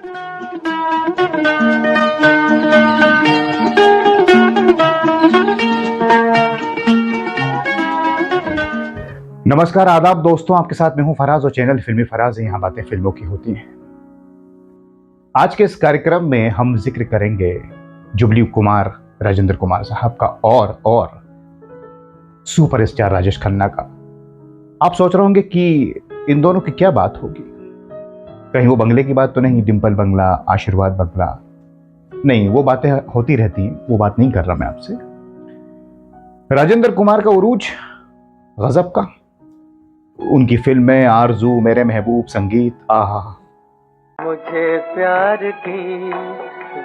नमस्कार, आदाब दोस्तों, आपके साथ मैं हूं फराज और चैनल फिल्मी फराज है। यहाँ बातें फिल्मों की होती हैं। आज के इस कार्यक्रम में हम जिक्र करेंगे जुबली कुमार, राजेंद्र कुमार साहब का और सुपरस्टार राजेश खन्ना का। आप सोच रहे होंगे कि इन दोनों की क्या बात होगी, कहीं वो बंगले की बात तो नहीं, डिंपल बंगला, आशीर्वाद बंगला, नहीं, वो बातें होती रहती हैं, वो बात नहीं कर रहा मैं आपसे। राजेंद्र कुमार का उरूज गजब का, उनकी फिल्में आरजू, मेरे महबूब, संगीत, आहा। मुझे प्यार की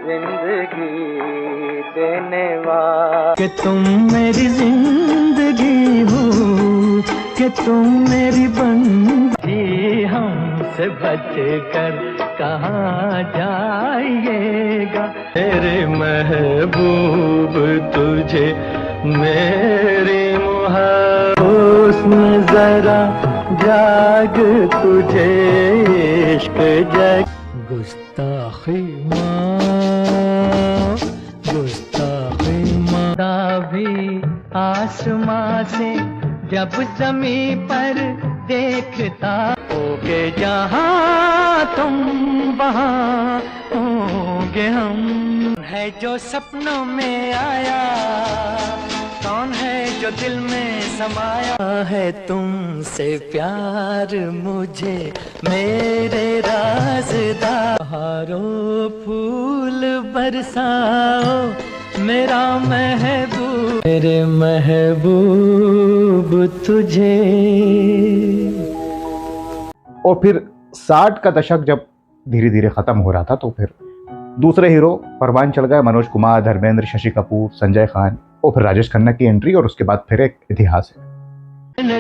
जिंदगी देने वाला, कि तुम मेरी जिंदगी हो, कि तुम मेरी बंदी, हमसे बच कर कहाँ जाइएगा मेरे महबूब, तुझे मेरी हुस्न जरा जाग, तुझे इश्क जग, गुस्ताखी माँ भी आसमां से जब ज़मीं पर देखता, होगे जहाँ तुम वहाँ होंगे हम। है जो सपनों में आया, कौन है जो दिल में समाया है, तुमसे प्यार मुझे मेरे राज़दार। बहारों फूल बरसाओ मेरा महबूब, मेरे महबूब तुझे। और फिर 60 का दशक जब धीरे धीरे खत्म हो रहा था तो फिर दूसरे हीरो परवान चढ़ गए, मनोज कुमार, धर्मेंद्र, शशि कपूर, संजय खान, और फिर राजेश खन्ना की एंट्री, और उसके बाद फिर एक इतिहास है।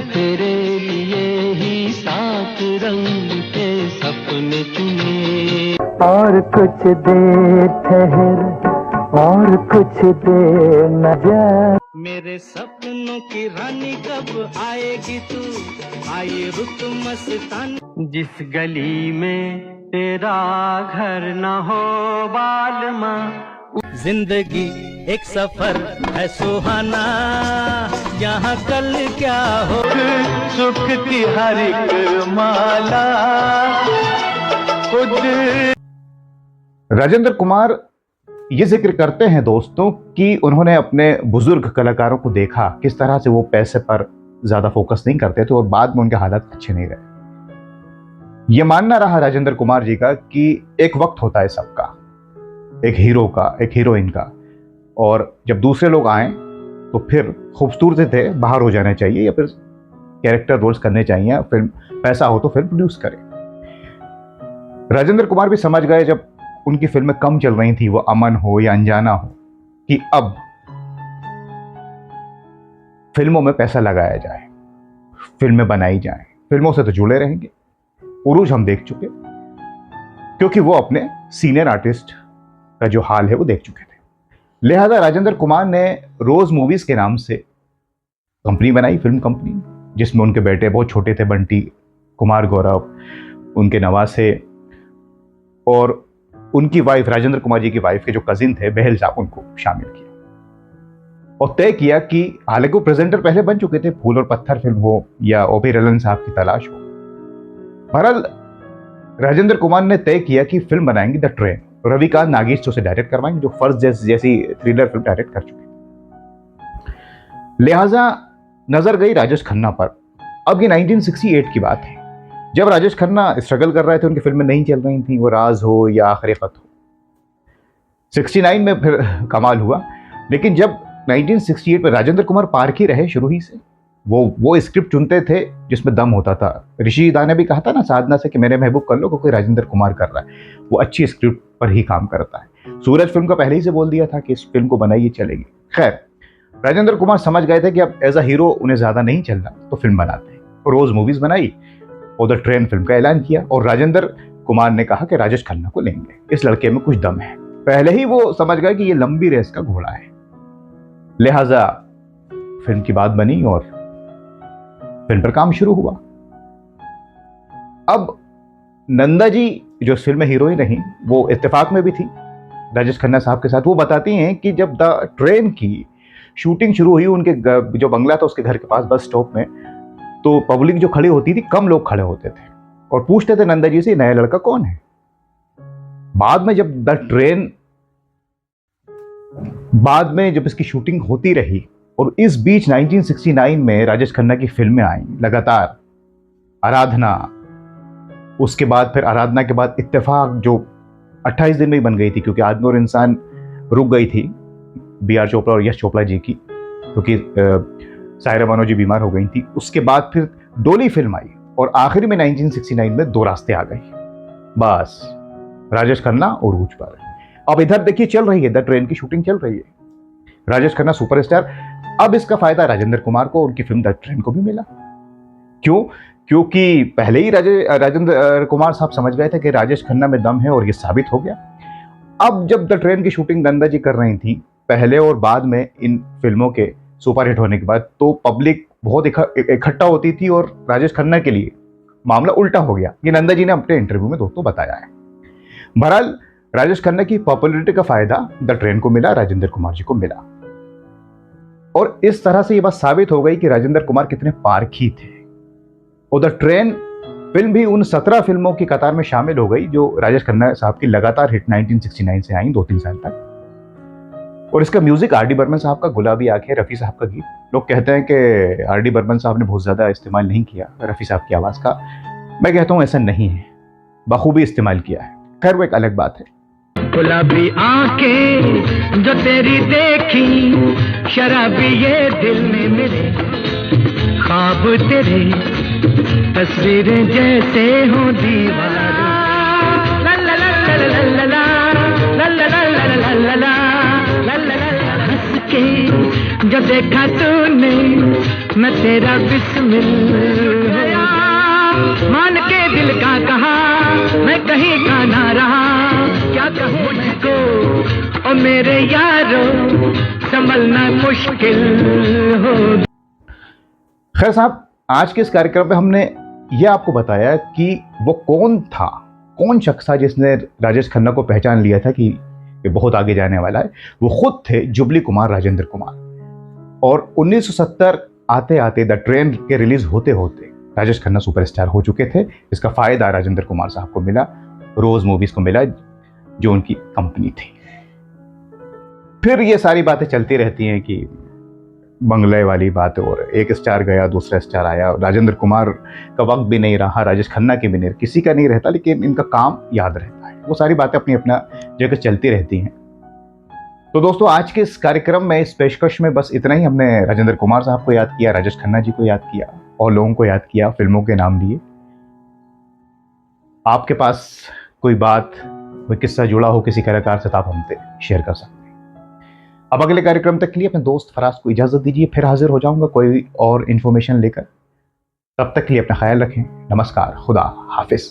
तेरे लिए ही 7 रंग के सपने चुने, और कुछ देर ठहर, और कुछ देर न जा, मेरे सपनों की रानी कब आएगी तू, आई रुत मस्तानी, जिस गली में तेरा घर न हो बालमा, जिंदगी एक सफर है सुहाना, यहाँ कल क्या हो, सुख की हर एक माला खुद। राजेंद्र कुमार ये जिक्र करते हैं दोस्तों कि उन्होंने अपने बुजुर्ग कलाकारों को देखा किस तरह से वो पैसे पर ज्यादा फोकस नहीं करते थे और बाद में उनके हालात अच्छे नहीं रहे। ये मानना रहा राजेंद्र कुमार जी का कि एक वक्त होता है सबका, एक हीरो का, एक हीरोइन का, और जब दूसरे लोग आए तो फिर खूबसूरती थे बाहर हो जाना चाहिए या फिर कैरेक्टर रोल्स करने चाहिए, फिल्म पैसा हो तो फिल्म प्रोड्यूस करें। राजेंद्र कुमार भी समझ गए जब उनकी फिल्में कम चल रही थी, वो अमन हो या अनजाना हो, कि अब फिल्मों में पैसा लगाया जाए, फिल्में बनाई जाए, फिल्मों से तो जुड़े रहेंगे। उरूज हम देख चुके, क्योंकि वो अपने सीनियर आर्टिस्ट का जो हाल है वो देख चुके थे। लिहाजा राजेंद्र कुमार ने रोज मूवीज के नाम से कंपनी बनाई, फिल्म कंपनी, जिसमें उनके बेटे बहुत छोटे थे, बंटी कुमार गौरव, उनके नवासे, और उनकी वाइफ, राजेंद्र कुमार जी की वाइफ के जो कजिन थे बहल साहब, उनको शामिल किया और तय किया कि हालांकि वो प्रेजेंटर पहले बन चुके थे, फूल और पत्थर फिल्म हो या ओबी रलन साहब की तलाश हो, बहरहाल राजेंद्र कुमार ने तय किया कि फिल्म बनाएंगे द ट्रेन। रविकांत नागेश से डायरेक्ट करवाएंगे, जो फर्स्ट जैसी थ्रिलर फिल्म डायरेक्ट कर चुके। लिहाजा नजर गई राजेश खन्ना पर। अब ये 1968 की बात है, जब राजेश खन्ना स्ट्रगल कर रहे थे, उनकी फिल्में नहीं चल रही थी, वो राज हो या आखिरी खत हो। 69 में फिर कमाल हुआ, लेकिन जब 1968 में राजेंद्र कुमार पार्क ही रहे शुरू ही से, वो स्क्रिप्ट चुनते थे जिसमें दम होता था। ऋषि दा ने भी कहा था ना साधना से कि मेरे महबूब कर लो, क्योंकि राजेंद्र कुमार कर रहा है, वो अच्छी स्क्रिप्ट पर ही काम करता है। सूरज फिल्म का पहले ही से बोल दिया था कि इस फिल्म को बनाइए, चलेगी। खैर, राजेंद्र कुमार समझ गए थे कि अब एज अ हीरो उन्हें ज्यादा नहीं चलना, तो फिल्म बनाते हैं। रोज मूवीज बनाई और द ट्रेन फिल्म का ऐलान किया, और राजेंद्र कुमार ने कहा कि राजेश खन्ना को लेंगे, इस लड़के में कुछ दम है। पहले ही वो समझ गए कि ये लंबी रेस का घोड़ा है। लिहाजा फिल्म की बात बनी और फिल्म पर काम शुरू हुआ। अब नंदा जी जो इस फिल्म में हीरोइन रही वो इत्तेफाक में भी थी राजेश खन्ना साहब के साथ। वो बताती हैं कि जब द ट्रेन की शूटिंग शुरू हुई उनके जो बंगला था उसके घर के पास बस स्टॉप में, तो पब्लिक जो खड़ी होती थी कम लोग खड़े होते थे और पूछते थे नंदा जी से नया लड़का कौन है। बाद में जब इसकी शूटिंग होती रही और इस बीच 1969 में राजेश खन्ना की फिल्में आई लगातार, आराधना, उसके बाद फिर आराधना के बाद इत्तेफाक जो 28 दिन में ही बन गई थी क्योंकि आदमी और इंसान रुक गई थी B.R. चोपड़ा और यश चोपड़ा जी की, क्योंकि सायरा बानो जी बीमार हो गई थी। उसके बाद फिर डोली फिल्म आई और आखिरी में 1969 में दो रास्ते आ गई। बस राजेश खन्ना और उरूज पर। अब इधर देखिए चल रही है द ट्रेन की शूटिंग चल रही है, राजेश खन्ना सुपरस्टार। अब इसका फायदा राजेंद्र कुमार को उनकी फिल्म द ट्रेन को भी मिला। क्यों? क्योंकि पहले ही राजेंद्र कुमार साहब समझ गए थे कि राजेश खन्ना में दम है और ये साबित हो गया। अब जब द ट्रेन की शूटिंग नंदा जी कर रही थी पहले और बाद में इन फिल्मों के सुपरहिट होने के बाद, तो पब्लिक बहुत इकट्ठा होती थी और राजेश खन्ना के लिए मामला उल्टा हो गया। ये नंदा जी ने अपने इंटरव्यू में दोस्तों बताया है। बहरहाल राजेश खन्ना की पॉपुलैरिटी का फायदा द ट्रेन को मिला, राजेंद्र कुमार जी को मिला और इस तरह से ये बात साबित हो गई कि राजेंद्र कुमार कितने पारखी थे। और द ट्रेन फिल्म भी उन 17 फिल्मों की कतार में शामिल हो गई जो राजेश खन्ना साहब की लगातार हिट 1969 से आई 2-3 साल तक। और इसका म्यूजिक R.D. बर्मन साहब का गुलाबी आंखें, रफ़ी साहब का गीत। लोग कहते हैं कि R.D. बर्मन साहब ने बहुत ज़्यादा इस्तेमाल नहीं किया रफ़ी साहब की आवाज़ का। मैं कहता हूँ ऐसा नहीं है, बखूबी इस्तेमाल किया है। खैर वो एक अलग बात है। गुलाबी आंखें जो तेरी देखी, शराबी ये दिल में मेरे, ख्वाब तेरे तस्वीरें जैसे हो दीवार। ला ला ला ला ला ला ला ला ला ला ला ला ला हंस के जो देखा तूने, मैं तेरा बिस्मिल हो, मान के दिल का कहा, मैं कहीं का ना रहा, क्या कहूँ मुझको ओ मेरे यारो, संभलना मुश्किल हो। खैर साहब, आज के इस कार्यक्रम में हमने यह आपको बताया कि वो कौन शख्स था जिसने राजेश खन्ना को पहचान लिया था कि ये बहुत आगे जाने वाला है। वो खुद थे जुबली कुमार, राजेंद्र कुमार। और 1970 आते आते द ट्रेन के रिलीज होते होते राजेश खन्ना सुपरस्टार हो चुके थे। इसका फायदा राजेंद्र कुमार साहब को मिला, रोज मूवीज को मिला जो उनकी कंपनी थी। फिर ये सारी बातें चलती रहती हैं कि बंगले वाली बात, और एक स्टार गया दूसरा स्टार आया। राजेंद्र कुमार का वक्त भी नहीं रहा, राजेश खन्ना के भी नहीं, किसी का नहीं रहता, लेकिन इनका काम याद रहता है। वो सारी बातें अपनी अपना जगह चलती रहती हैं। तो दोस्तों, आज के इस कार्यक्रम में, इस पेशकश में बस इतना ही। हमने राजेंद्र कुमार साहब को याद किया, राजेश खन्ना जी को याद किया और लोगों को याद किया, फिल्मों के नाम लिए। आपके पास कोई बात, कोई किस्सा जुड़ा हो किसी कलाकार से, तो आप हमसे शेयर कर सकते हैं। अब अगले कार्यक्रम तक के लिए अपने दोस्त फराज को इजाजत दीजिए। फिर हाजिर हो जाऊंगा कोई और इन्फॉर्मेशन लेकर। तब तक के लिए अपना ख्याल रखें। नमस्कार, खुदा हाफिज।